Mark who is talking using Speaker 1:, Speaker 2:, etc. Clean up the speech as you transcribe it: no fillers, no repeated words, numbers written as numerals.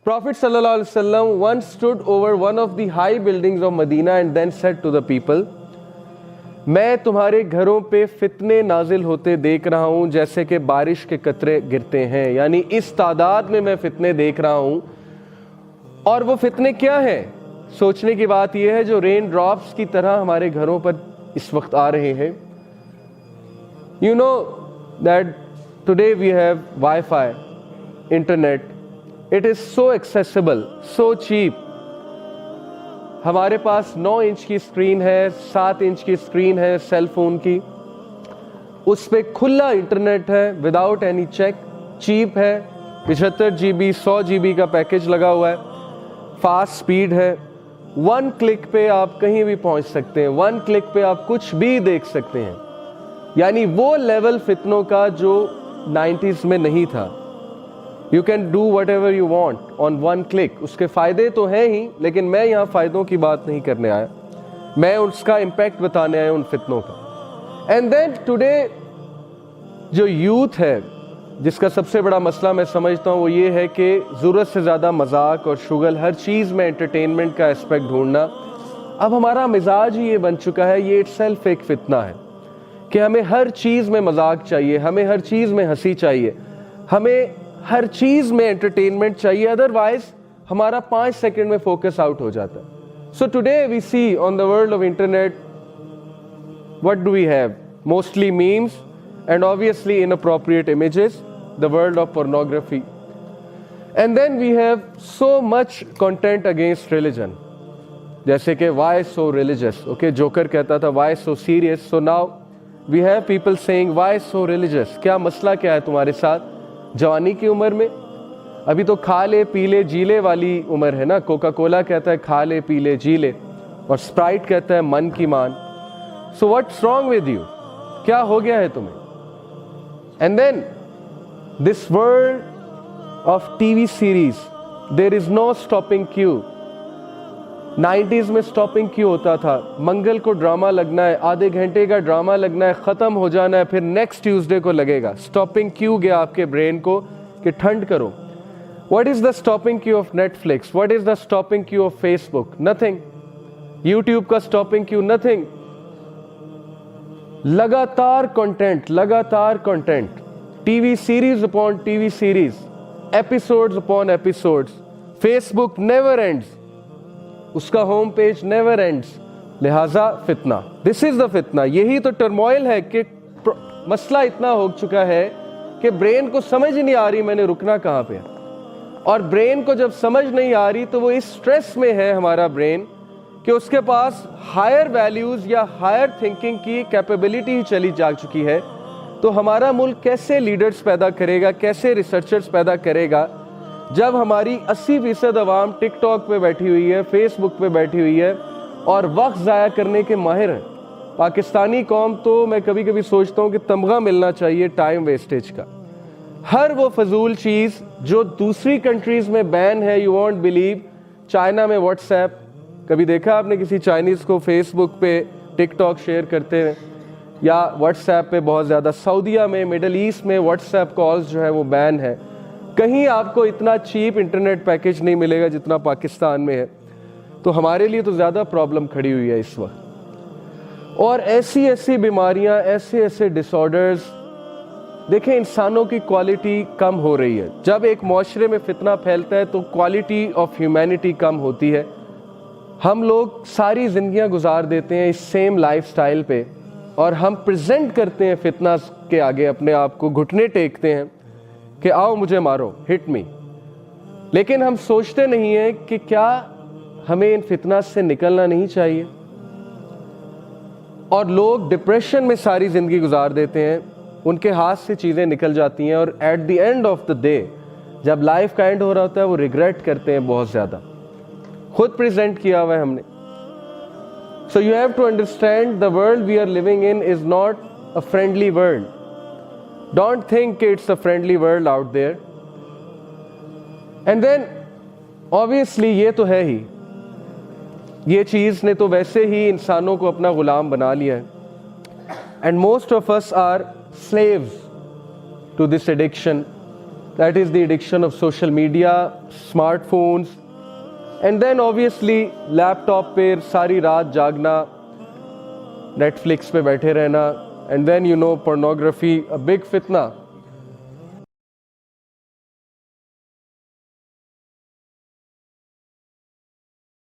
Speaker 1: Prophet sallallahu alaihi wasallam once stood over one of the high buildings of Medina and then said to the people, मैं तुम्हारे घरों पे फितने नाजिल होते देख रहा हूँ जैसे कि बारिश के कतरे गिरते हैं, यानी इस तादाद में मैं फितने देख रहा हूँ। और वो फितने क्या हैं? सोचने की बात यह है जो रेन ड्रॉप्स की तरह हमारे घरों पर इस वक्त आ रहे हैं। You know that today we have Wi-Fi, internet. It is so accessible, so cheap. हमारे पास 9 इंच की स्क्रीन है, 7 इंच की स्क्रीन है सेल फोन की, उस पर खुला इंटरनेट है विदाउट एनी चेक, चीप है, 75 GB 100 GB का पैकेज लगा हुआ है, फास्ट स्पीड है, 1 क्लिक पे आप कहीं भी पहुंच सकते हैं, 1 क्लिक पे आप कुछ भी देख सकते हैं। यानी वो लेवल फितनों का जो 90s में नहीं था। You can do what ever you want on 1 click. उसके फ़ायदे तो हैं ही, लेकिन मैं यहाँ फ़ायदों की बात नहीं करने आया, मैं उसका इम्पैक्ट बताने आया उन फितनों का। एंड देन टुडे जो यूथ है, जिसका सबसे बड़ा मसला मैं समझता हूँ वो ये है कि ज़रूरत से ज़्यादा मजाक और शुगल, हर चीज़ में एंटरटेनमेंट का एस्पेक्ट ढूंढना। अब हमारा मिजाज ही ये बन चुका है, ये इटसेल्फ एक फितना है कि हमें हर चीज़ में मजाक चाहिए, हमें हर चीज़ में हंसी चाहिए, हमें हर चीज़ में एंटरटेनमेंट चाहिए, अदरवाइज हमारा 5 सेकंड में फोकस आउट हो जाता है। So today we see on the world of internet, what do we have? Mostly memes and obviously inappropriate images, the world of pornography, and then we have so much content against religion, जैसे कि why so religious. Okay, Joker कहता था why so serious, so now we have people saying why so religious. क्या मसला क्या है तुम्हारे साथ? जवानी की उम्र में, अभी तो खा ले पी ले जी ले वाली उम्र है ना। कोका कोला कहता है खा ले पी ले जी ले, और स्प्राइट कहता है मन की मान। सो व्हाट्स रॉन्ग विद यू? क्या हो गया है तुम्हें? And then this world of TV series, there is no stopping queue. 90s में स्टॉपिंग क्यों होता था? मंगल को ड्रामा लगना है, आधे घंटे का ड्रामा लगना है, ख़त्म हो जाना है, फिर नेक्स्ट ट्यूसडे को लगेगा। स्टॉपिंग क्यों गया आपके ब्रेन को कि ठंड करो? What is the stopping Q of Netflix? What is the stopping Q of Facebook? Nothing. YouTube का स्टॉपिंग क्यू? नथिंग। लगातार कंटेंट, लगातार content, TV series upon TV series, episodes upon episodes. Facebook never ends, उसका home page never ends, लिहाजा फितना। This is the फितना। यही तो turmoil है कि मसला इतना हो चुका है कि ब्रेन को समझ नहीं आ रही मैंने रुकना कहाँ पे। और ब्रेन को जब समझ नहीं आ रही तो वो इस स्ट्रेस में है हमारा ब्रेन कि उसके पास हायर वैल्यूज या हायर थिंकिंग की कैपेबिलिटी ही चली जा चुकी है। तो हमारा मुल्क कैसे लीडर्स पैदा करेगा, कैसे रिसर्चर्स पैदा करेगा, जब हमारी 80% अवाम टिकटॉक पे बैठी हुई है, फेसबुक पे बैठी हुई है और वक्त ज़ाया करने के माहिर हैं। पाकिस्तानी कौम तो मैं कभी कभी सोचता हूँ कि तमगा मिलना चाहिए टाइम वेस्टेज का। हर वो फजूल चीज़ जो दूसरी कंट्रीज़ में बैन है, यू वॉन्ट बिलीव। चाइना में व्हाट्सएप, कभी देखा आपने किसी चाइनीज़ को फेसबुक पे टिकटॉक शेयर करते हैं या व्हाट्सएप पे बहुत ज़्यादा? सऊदीया में, मिडल ईस्ट में व्हाट्सएप कॉल्स जो है वो बैन है। कहीं आपको इतना चीप इंटरनेट पैकेज नहीं मिलेगा जितना पाकिस्तान में है। तो हमारे लिए तो ज़्यादा प्रॉब्लम खड़ी हुई है इस वक्त। और ऐसी ऐसी बीमारियां, ऐसे ऐसे डिसऑर्डर्स। देखें, इंसानों की क्वालिटी कम हो रही है। जब एक माशरे में फितना फैलता है तो क्वालिटी ऑफ ह्यूमैनिटी कम होती है। हम लोग सारी ज़िंदगियां गुजार देते हैं इस सेम लाइफस्टाइल पे और हम प्रेजेंट करते हैं फितना के आगे अपने आप को, घुटने टेकते हैं कि आओ मुझे मारो, हिट मी। लेकिन हम सोचते नहीं हैं कि क्या हमें इन फितना से निकलना नहीं चाहिए। और लोग डिप्रेशन में सारी ज़िंदगी गुजार देते हैं, उनके हाथ से चीज़ें निकल जाती हैं और at the end of the day जब लाइफ का एंड हो रहा होता है वो रिग्रेट करते हैं बहुत ज़्यादा। खुद प्रेजेंट किया हुआ है हमने। So you have to understand the world we are living in is not a friendly world. Don't think it's a friendly world out there. And then obviously ये तो है ही, ये चीज़ ने तो वैसे ही इंसानों को अपना गुलाम बना लिया है। And most of us are slaves to this addiction, That is the addiction of social media, smartphones, and then obviously laptop पे सारी रात जागना, Netflix पे बैठे रहना, and then pornography, a big fitna.